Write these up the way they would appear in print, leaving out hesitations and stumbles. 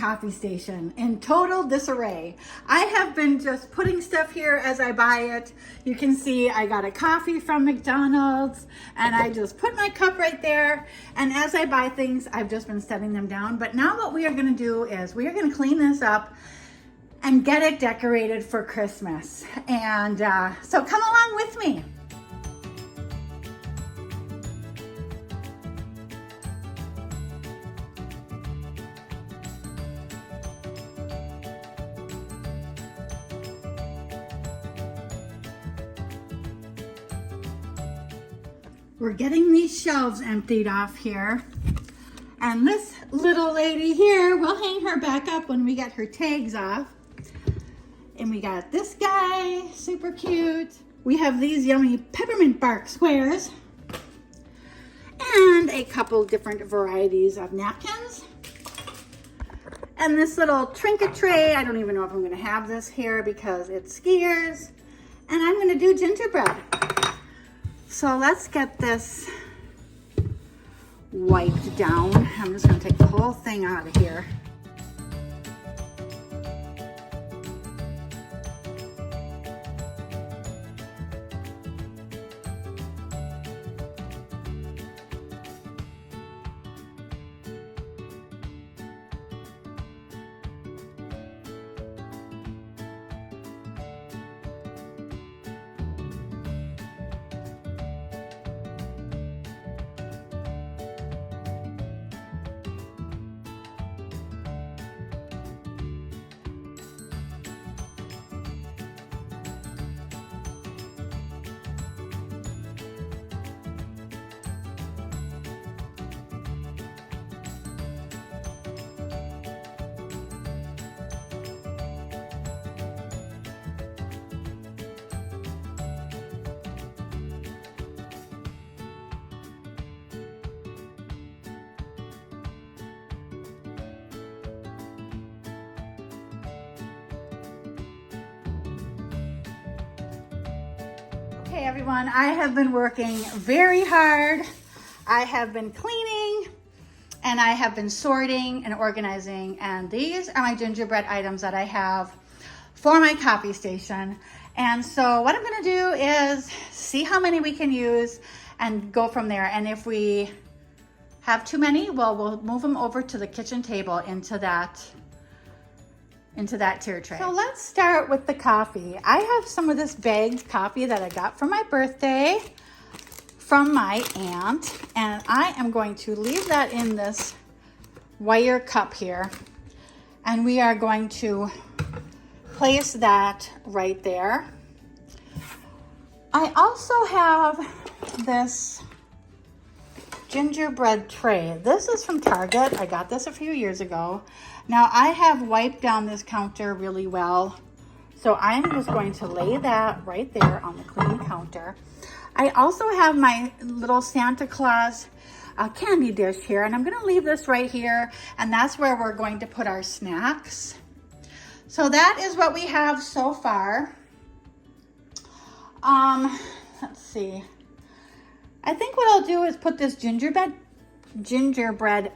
coffee station in total disarray. I have been just putting stuff here as I buy it. You can see I got a coffee from McDonald's and I just put my cup right there. And as I buy things, I've just been setting them down. But now what we are gonna do is we are gonna clean this up and get it decorated for Christmas. And so come along with me. We're getting these shelves emptied off here. And this little lady here, we'll hang her back up when we get her tags off. And we got this guy, super cute. We have these yummy peppermint bark squares. And a couple different varieties of napkins. And this little trinket tray, I don't even know if I'm gonna have this here because it's skiers. And I'm gonna do gingerbread. So let's get this wiped down. I'm just gonna take the whole thing out of here. Okay everyone, I have been working very hard. I have been cleaning and I have been sorting and organizing, and these are my gingerbread items that I have for my coffee station. And so what I'm gonna do is see how many we can use and go from there. And if we have too many, well, we'll move them over to the kitchen table into that tier tray. So let's start with the coffee. I have some of this bagged coffee that I got for my birthday from my aunt, and I am going to leave that in this wire cup here, and we are going to place that right there. I also have this gingerbread tray. This is from Target. I got this a few years ago. Now I have wiped down this counter really well, so I'm just going to lay that right there on the clean counter. I also have my little Santa Claus candy dish here, and I'm gonna leave this right here, and that's where we're going to put our snacks. So that is what we have so far. Let's see. I think what I'll do is put this gingerbread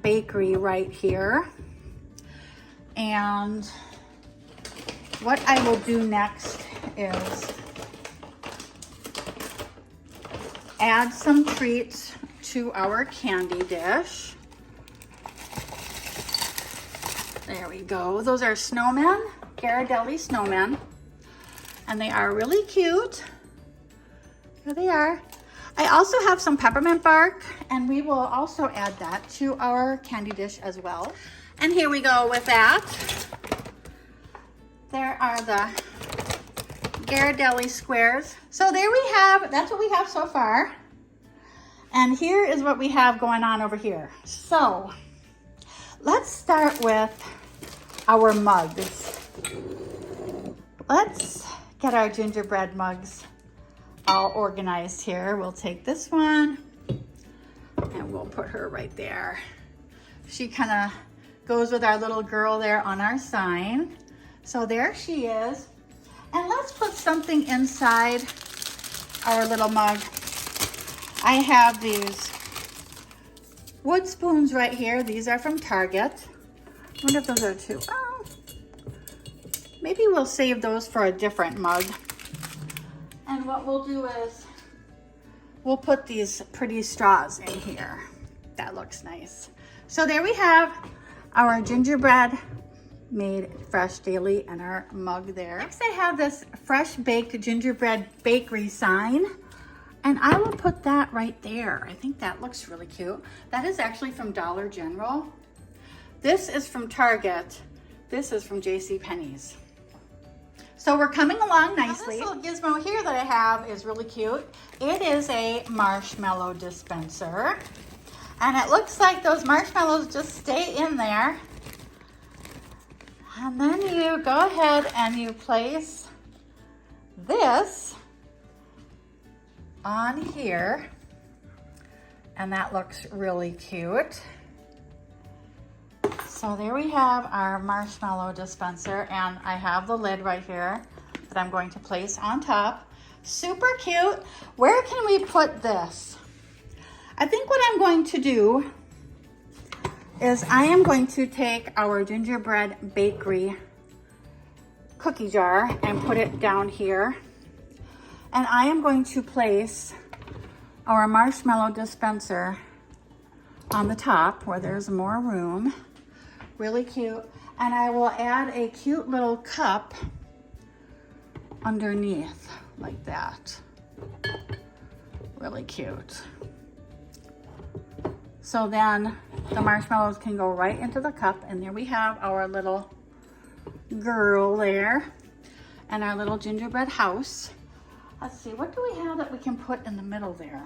bakery right here. And what I will do next is add some treats to our candy dish. There we go. Those are snowmen, Ghirardelli snowmen, and they are really cute. Here they are. I also have some peppermint bark, and we will also add that to our candy dish as well. And here we go with that. There are the Ghirardelli squares. So there we have, that's what we have so far. And here is what we have going on over here. So let's start with our mugs. Let's get our gingerbread mugs all organized here. We'll take this one and we'll put her right there. She kind of goes with our little girl there on our sign. So there she is. And let's put something inside our little mug. I have these wood spoons right here. These are from Target. wonder if those are two. Oh, maybe we'll save those for a different mug. And what we'll do is we'll put these pretty straws in here. That looks nice. So there we have our gingerbread made fresh daily and our mug there. Next I have this fresh baked gingerbread bakery sign, and I will put that right there. I think that looks really cute. That is actually from Dollar General. This is from Target. This is from JCPenney's. So we're coming along nicely. Now this little gizmo here that I have is really cute. It is a marshmallow dispenser. And it looks like those marshmallows just stay in there. And then you go ahead and you place this on here. And that looks really cute. So there we have our marshmallow dispenser, and I have the lid right here that I'm going to place on top. Super cute. Where can we put this? I think what I'm going to do is I am going to take our gingerbread bakery cookie jar and put it down here. And I am going to place our marshmallow dispenser on the top where there's more room. Really cute. And I will add a cute little cup underneath like that. Really cute. So then the marshmallows can go right into the cup, and there we have our little girl there and our little gingerbread house. Let's see, what do we have that we can put in the middle there?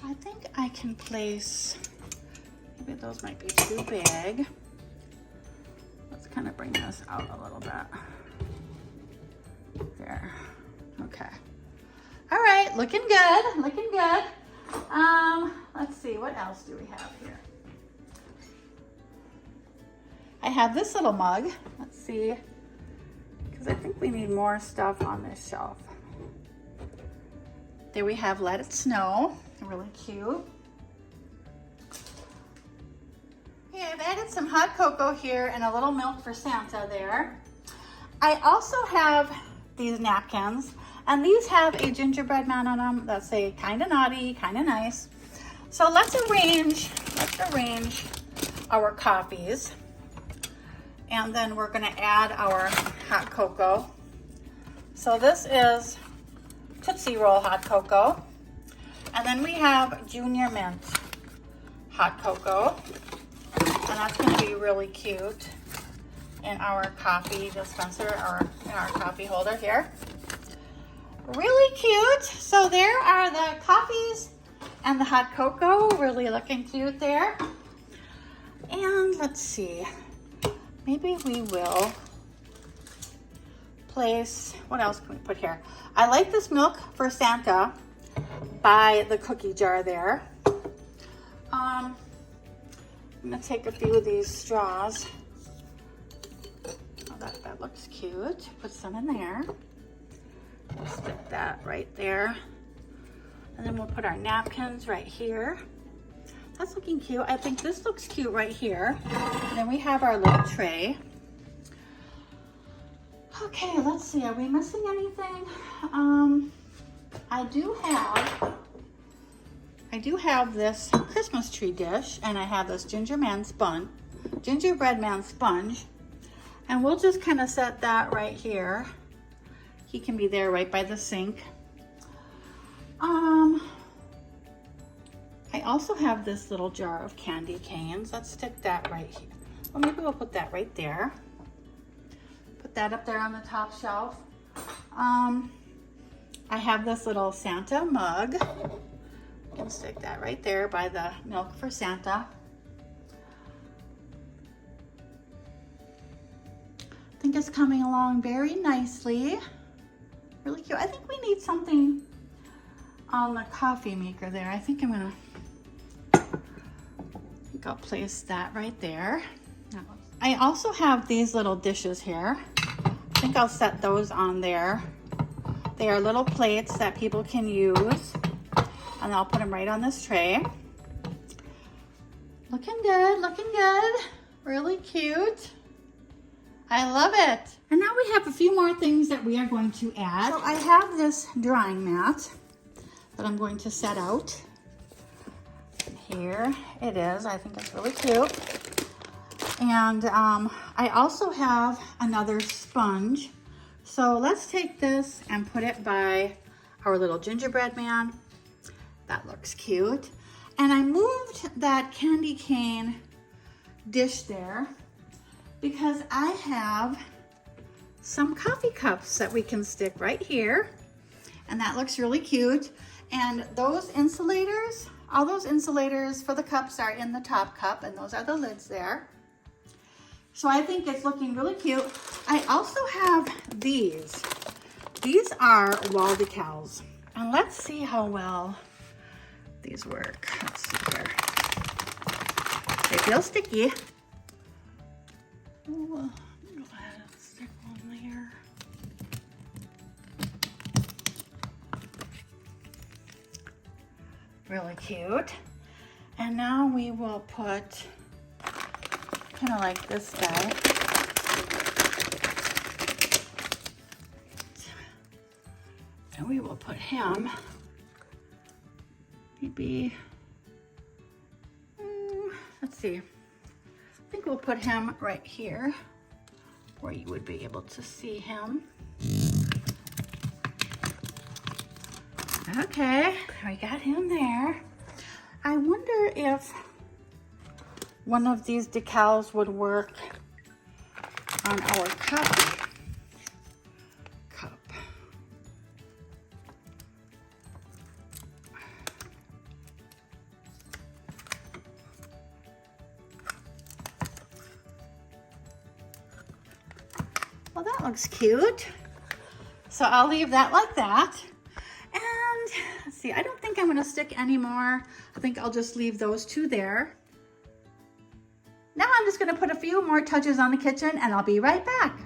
I think I can place, maybe those might be too big. Let's kind of bring this out a little bit. There, okay. All right, looking good, looking good. Let's see, what else do we have here? I have this little mug. Let's see, because I think we need more stuff on this shelf. There we have Let It Snow, really cute. Yeah, I've added some hot cocoa here and a little milk for Santa there. I also have these napkins, and these have a gingerbread man on them that say kind of naughty, kind of nice. So let's arrange our coffees. And then we're gonna add our hot cocoa. So this is Tootsie Roll hot cocoa. And then we have Junior Mint hot cocoa. And that's gonna be really cute in our coffee dispenser or in our coffee holder here. Really cute. So there are the coffees and the hot cocoa, really looking cute there. And let's see, maybe we will place, what else can we put here? I like this milk for Santa by the cookie jar there. I'm gonna take a few of these straws. Oh, that looks cute. Put some in there. We'll stick that right there. And then we'll put our napkins right here. That's looking cute. I think this looks cute right here. And then we have our little tray. Okay, let's see, are we missing anything? I do have this Christmas tree dish, and I have this gingerbread man sponge. And we'll just kind of set that right here. He can be there right by the sink. I also have this little jar of candy canes. Let's stick that right here. Well, maybe we'll put that right there. Put that up there on the top shelf. I have this little Santa mug. We can stick that right there by the milk for Santa. I think it's coming along very nicely. Really cute. I think we need something on the coffee maker there. I think I'll place that right there. I also have these little dishes here. I think I'll set those on there. They are little plates that people can use, and I'll put them right on this tray. Looking good, looking good. Really cute. I love it. And now we have a few more things that we are going to add. So I have this drying mat that I'm going to set out. Here it is. I think it's really cute. And I also have another sponge. So let's take this and put it by our little gingerbread man. That looks cute. And I moved that candy cane dish there because I have some coffee cups that we can stick right here. And that looks really cute. And those insulators, all those insulators for the cups are in the top cup, and those are the lids there. So I think it's looking really cute. I also have these. These are wall decals. And let's see how well these work. Let's see here. They feel sticky. Ooh, go ahead and stick one there. Really cute. And now we will put kind of like this guy. And we will put him maybe, let's see. I think we'll put him right here where you would be able to see him. Okay, we got him there. I wonder if one of these decals would work on our coffee cup. Well, that looks cute. So I'll leave that like that. And let's see, I don't think I'm gonna stick any more. I think I'll just leave those two there. Now I'm just gonna put a few more touches on the kitchen and I'll be right back.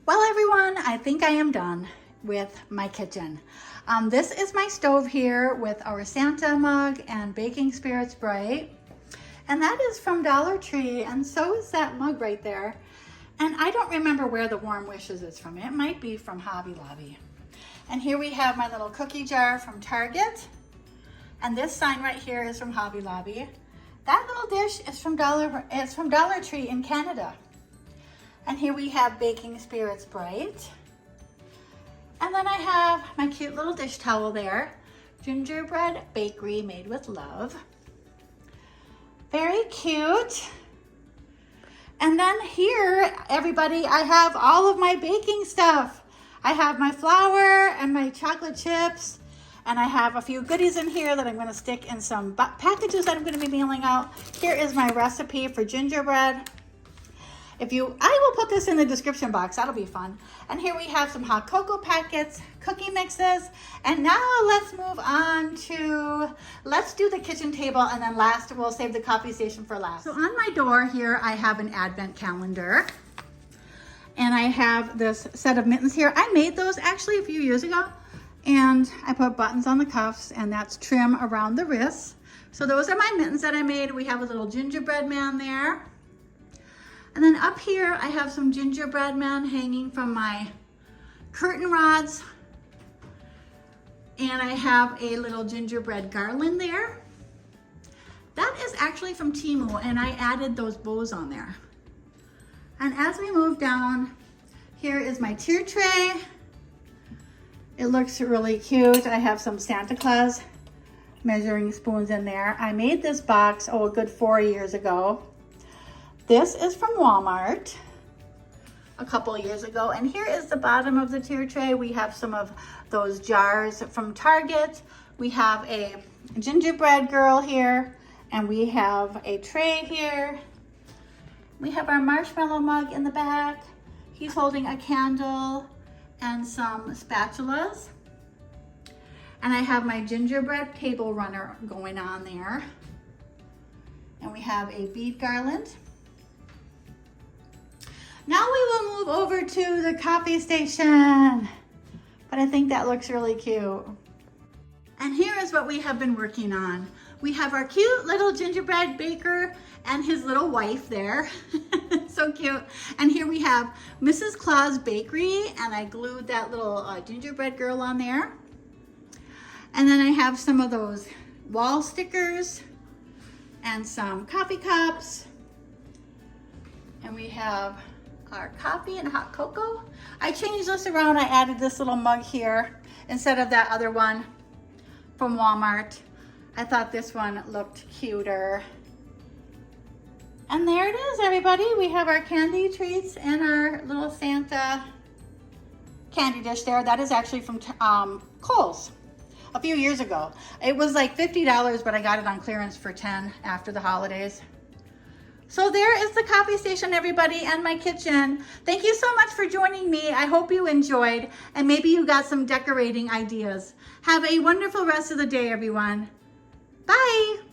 Well, everyone, I think I am done with my kitchen. This is my stove here with our Santa mug and baking spirits bright. And that is from Dollar Tree, and so is that mug right there. And I don't remember where the Warm Wishes is from. It might be from Hobby Lobby. And here we have my little cookie jar from Target. And this sign right here is from Hobby Lobby. That little dish is from Dollar Tree in Canada. And here we have Baking Spirits Bright. And then I have my cute little dish towel there. Gingerbread Bakery made with love. Very cute. And then here, everybody, I have all of my baking stuff. I have my flour and my chocolate chips. And I have a few goodies in here that I'm going to stick in some packages that I'm going to be mailing out. Here is my recipe for gingerbread. I will put this in the description box. That'll be fun. And here we have some hot cocoa packets, cookie mixes. And now let's move on to, let's do the kitchen table. And then last, we'll save the coffee station for last. So on my door here, I have an advent calendar. And I have this set of mittens here. I made those actually a few years ago. And I put buttons on the cuffs, and that's trim around the wrists. So those are my mittens that I made. We have a little gingerbread man there. And then up here, I have some gingerbread men hanging from my curtain rods. And I have a little gingerbread garland there. That is actually from Temu, and I added those bows on there. And as we move down, here is my tier tray. It looks really cute. I have some Santa Claus measuring spoons in there. I made this box, a good 4 years ago. This is from Walmart a couple years ago. And here is the bottom of the tier tray. We have some of those jars from Target. We have a gingerbread girl here, and we have a tray here. We have our marshmallow mug in the back. He's holding a candle and some spatulas. And I have my gingerbread table runner going on there. And we have a bead garland. Now we will move over to the coffee station. But I think that looks really cute. And here is what we have been working on. We have our cute little gingerbread baker and his little wife there. So cute. And here we have Mrs. Claus Bakery, and I glued that little gingerbread girl on there. And then I have some of those wall stickers and some coffee cups. And we have our coffee and hot cocoa. I changed this around. I added this little mug here instead of that other one from Walmart. I thought this one looked cuter. And there it is, everybody. We have our candy treats and our little Santa candy dish there. That is actually from Kohl's a few years ago. It was like $50, but I got it on clearance for $10 after the holidays. So there is the coffee station, everybody, and my kitchen. Thank you so much for joining me. I hope you enjoyed, and maybe you got some decorating ideas. Have a wonderful rest of the day, everyone. Bye.